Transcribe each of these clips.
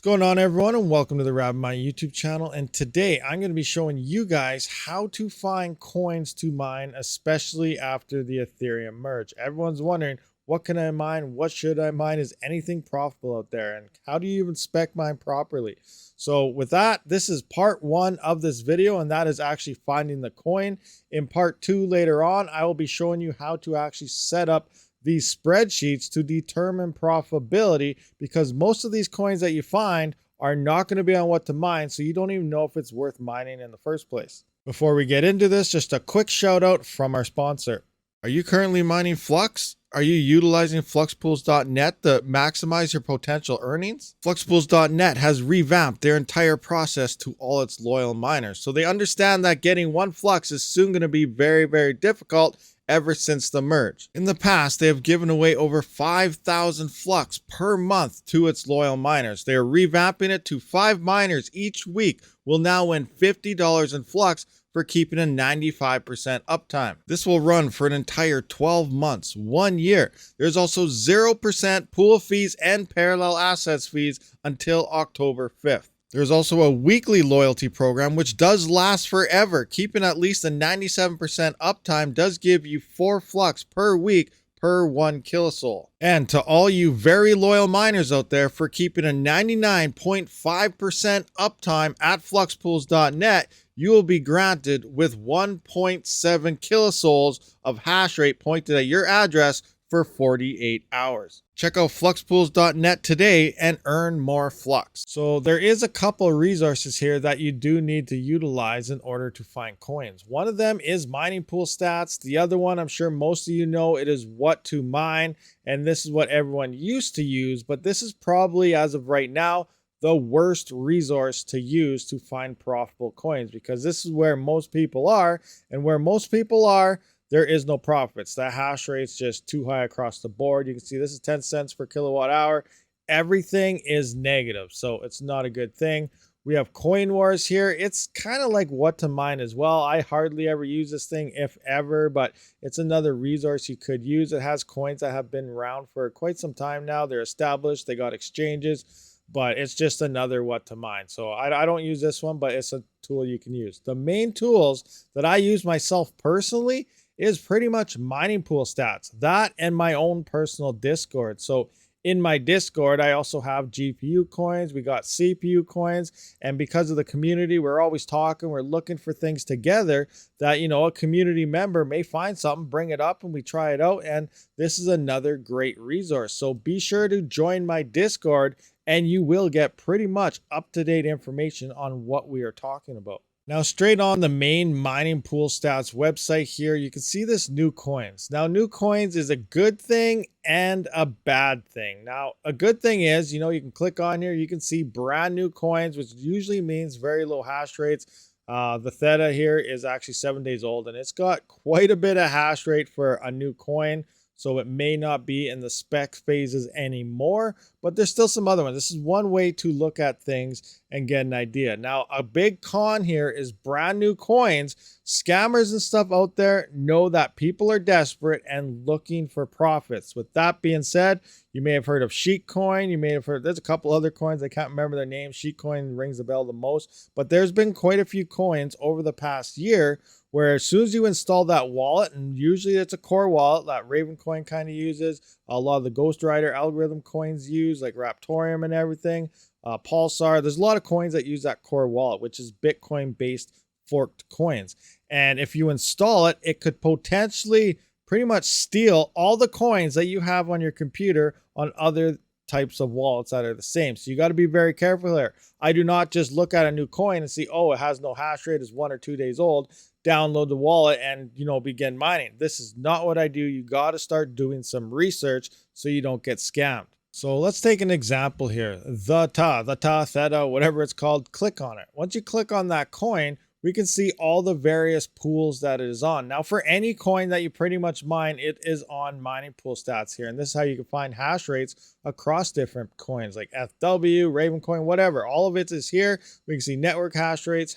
going on, everyone, and welcome to the RabidMining YouTube channel. And today I'm going to be showing you guys how to find coins to mine, especially after the Ethereum merge. Everyone's wondering, what can I mine? What should I mine? Is anything profitable out there? And how do you even spec mine properly? So with that, this is part one of this video, and that is actually finding the coin. In part two later on, I will be showing you how to actually set up these spreadsheets to determine profitability, because most of these coins that you find are not going to be on what to mine, so you don't even know if it's worth mining in the first place. Before we get into this, just a quick shout out from our sponsor. Are you currently mining Flux? Are you utilizing fluxpools.net to maximize your potential earnings? Fluxpools.net has revamped their entire process to all its loyal miners, so they understand that getting one Flux is soon going to be very, very difficult ever since the merge. In the past, they have given away over 5,000 Flux per month to its loyal miners. They are revamping it to 5 miners each week will now win $50 in Flux for keeping a 95% uptime. This will run for an entire 12 months, 1 year. There's also 0% pool fees and parallel assets fees until October 5th. There's also a weekly loyalty program which does last forever. Keeping at least a 97% uptime does give you 4 Flux per week per 1 kilosol. And to all you very loyal miners out there, for keeping a 99.5% uptime at fluxpools.net, you will be granted with 1.7 kilosols of hash rate pointed at your address for 48 hours. Check out fluxpools.net today and earn more Flux. So there is a couple of resources here that you do need to utilize in order to find coins. One of them is mining pool stats. The other one, I'm sure most of you know, it is what to mine. And this is what everyone used to use, but this is probably, as of right now, the worst resource to use to find profitable coins, because this is where most people are, and where most people are, there is no profits. That hash rate's just too high across the board. You can see this is 10 cents per kilowatt hour. Everything is negative, so it's not a good thing. We have Coin Wars here. It's kind of like what to mine as well. I hardly ever use this thing, if ever, but it's another resource you could use. It has coins that have been around for quite some time now. They're established. They got exchanges, but it's just another what to mine. So I don't use this one, but it's a tool you can use. The main tools that I use myself personally is pretty much mining pool stats, that and my own personal Discord. So in my Discord, I also have GPU coins, we got CPU coins, and because of the community, we're always talking, we're looking for things together that, you know, a community member may find something, bring it up, and we try it out, and this is another great resource. So be sure to join my Discord, and you will get pretty much up-to-date information on what we are talking about. Now, straight on the main mining pool stats website here, you can see this new coins. Now, new coins is a good thing and a bad thing. Now, a good thing is, you know, you can click on here, you can see brand new coins, which usually means very low hash rates. The Theta here is actually 7 days old, and it's got quite a bit of hash rate for a new coin. So it may not be in the spec phases anymore, but there's still some other ones. This is one way to look at things and get an idea. Now, a big con here is brand new coins. Scammers and stuff out there know that people are desperate and looking for profits. With that being said, you may have heard of Sheet Coin. You may have heard, there's a couple other coins. I can't remember their names. Sheet Coin rings the bell the most, but there's been quite a few coins over the past year where as soon as you install that wallet, and usually it's a core wallet that Ravencoin kind of uses, a lot of the Ghost Rider algorithm coins use, like Raptorium and everything, Pulsar. There's a lot of coins that use that core wallet, which is Bitcoin-based forked coins. And if you install it, it could potentially pretty much steal all the coins that you have on your computer on other types of wallets that are the same. So you got to be very careful here. I do not just look at a new coin and see, oh, it has no hash rate, it's 1 or 2 days old, download the wallet and, you know, begin mining. This is not what I do. You got to start doing some research so you don't get scammed. So let's take an example here. The Theta, whatever it's called, click on it. Once you click on that coin, we can see all the various pools that it is on. Now, for any coin that you pretty much mine, it is on mining pool stats here. And this is how you can find hash rates across different coins like FW, Ravencoin, whatever. All of it is here. We can see network hash rates,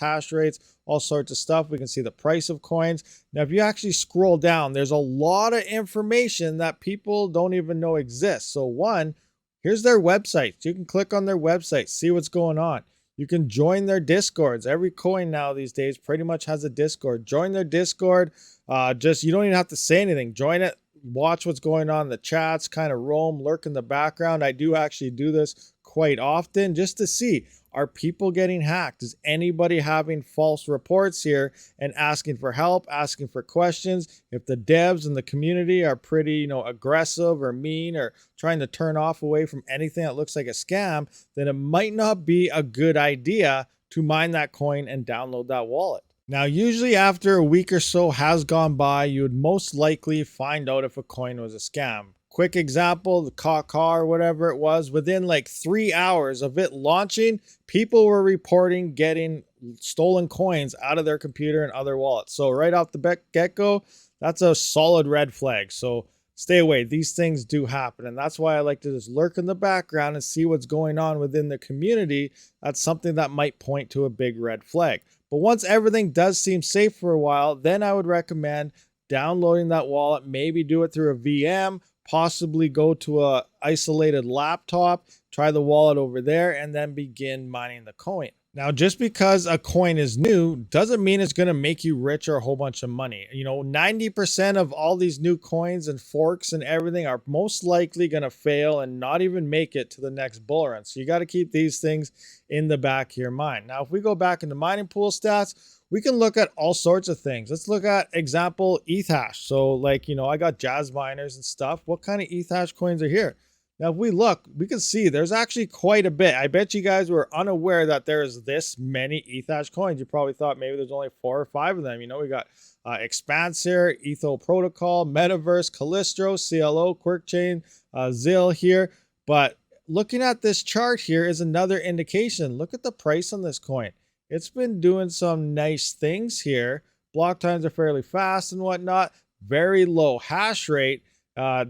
all sorts of stuff. We can see the price of coins. Now, if you actually scroll down, there's a lot of information that people don't even know exists. So one, Here's their website. You can click on their website, see what's going on. You can join their discords. Every coin now these days pretty much has a discord. Join their discord. You don't even have to say anything. Join it. Watch what's going on in the chats, kind of roam, lurk in the background. I do actually do this quite often just to see, are people getting hacked? Is anybody having false reports here and asking for help, asking for questions? If the devs and the community are pretty, aggressive or mean or trying to turn off away from anything that looks like a scam, then it might not be a good idea to mine that coin and download that wallet. Now, usually after a week or so has gone by, you would most likely find out if a coin was a scam. Quick example, the car or whatever it was, within like 3 hours of it launching, people were reporting getting stolen coins out of their computer and other wallets. So right off the get-go, that's a solid red flag. So stay away. These things do happen. And that's why I like to just lurk in the background and see what's going on within the community. That's something that might point to a big red flag. But once everything does seem safe for a while, then I would recommend downloading that wallet, maybe do it through a VM, possibly go to a isolated laptop, try the wallet over there, and then begin mining the coin. Now, just because a coin is new doesn't mean it's going to make you rich or a whole bunch of money. 90% of all these new coins and forks and everything are most likely going to fail and not even make it to the next bull run. So you got to keep these things in the back of your mind. Now, if we go back into mining pool stats, we can look at all sorts of things. Let's look at example ETH hash. So I got jazz miners and stuff. What kind of ETH hash coins are here? Now, if we look, we can see there's actually quite a bit. I bet you guys were unaware that there's this many ETH hash coins. You probably thought maybe there's only 4 or 5 of them. We got Expanse here, Etho Protocol, Metaverse, Calistro, CLO, QuirkChain, ZIL here. But looking at this chart here is another indication. Look at the price on this coin. It's been doing some nice things here. Block times are fairly fast and whatnot. Very low hash rate.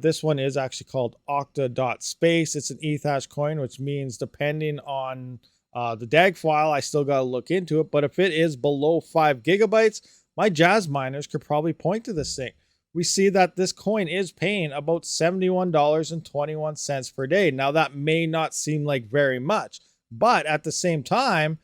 This one is actually called octa.space. It's an ETH hash coin, which means depending on the DAG file, I still got to look into it. But if it is below 5 gigabytes, my jazz miners could probably point to this thing. We see that this coin is paying about $71.21 per day. Now, that may not seem like very much, but at the same time,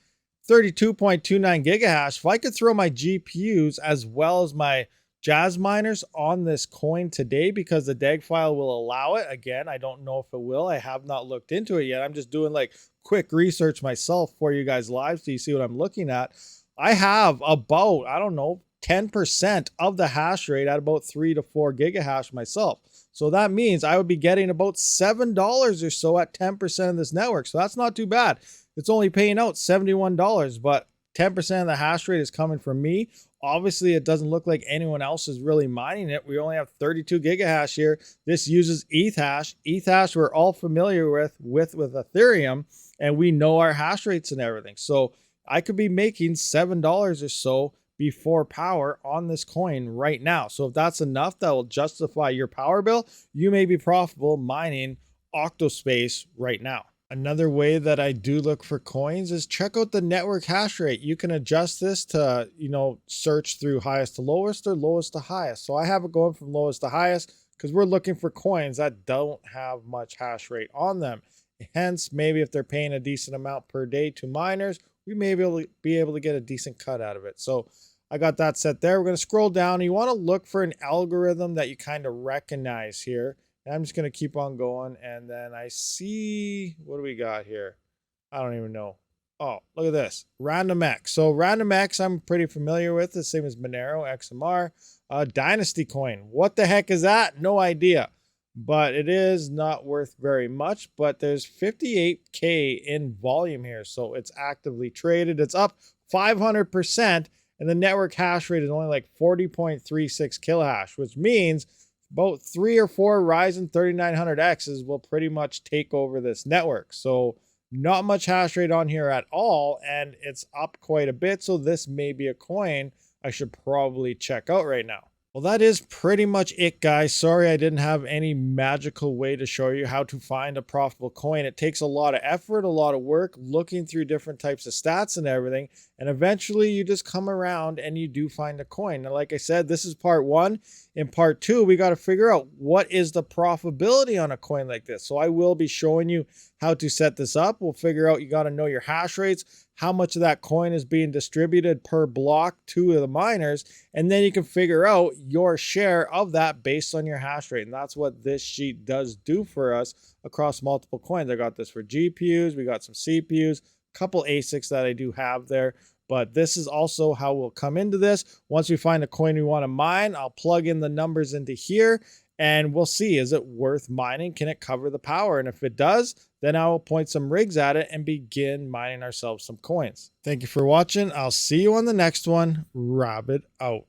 32.29 gigahash, if I could throw my GPUs as well as my jazz miners on this coin today, because the DAG file will allow it. Again, I don't know if it will. I have not looked into it yet. I'm just doing like quick research myself for you guys live so you see what I'm looking at. I have about, 10% of the hash rate at about 3 to 4 gigahash myself. So that means I would be getting about $7 or so at 10% of this network. So that's not too bad. It's only paying out $71, but 10% of the hash rate is coming from me. Obviously, it doesn't look like anyone else is really mining it. We only have 32 gigahash here. This uses ETH hash. ETH hash we're all familiar with Ethereum, and we know our hash rates and everything. So I could be making $7 or so before power on this coin right now. So if that's enough that will justify your power bill, you may be profitable mining Octospace right now. Another way that I do look for coins is check out the network hash rate. You can adjust this to, search through highest to lowest or lowest to highest. So I have it going from lowest to highest because we're looking for coins that don't have much hash rate on them. Hence, maybe if they're paying a decent amount per day to miners, we may be able to get a decent cut out of it. So I got that set there. We're going to scroll down. You want to look for an algorithm that you kind of recognize here. And I'm just going to keep on going. And then I see, what do we got here? I don't even know. Oh, look at this. RandomX. So RandomX, I'm pretty familiar with. The same as Monero, XMR. Dynasty coin. What the heck is that? No idea. But it is not worth very much. But there's 58K in volume here. So it's actively traded. It's up 500%. And the network hash rate is only like 40.36 kilohash, which means about 3 or 4 Ryzen 3900Xs will pretty much take over this network. So not much hash rate on here at all, and it's up quite a bit. So this may be a coin I should probably check out right now. Well, that is pretty much it, guys. Sorry I didn't have any magical way to show you how to find a profitable coin. It takes a lot of effort, a lot of work, looking through different types of stats and everything. And eventually you just come around and you do find a coin. And like I said, this is part one. In part two, we got to figure out what is the profitability on a coin like this. So I will be showing you how to set this up. We'll figure out, you got to know your hash rates, how much of that coin is being distributed per block to the miners, and then you can figure out your share of that based on your hash rate. And that's what this sheet does do for us across multiple coins. I got this for GPUs, we got some CPUs, a couple ASICs that I do have there. But this is also how we'll come into this. Once we find a coin we want to mine, I'll plug in the numbers into here and we'll see, is it worth mining? Can it cover the power? And if it does, then I will point some rigs at it and begin mining ourselves some coins. Thank you for watching. I'll see you on the next one. Rabid out.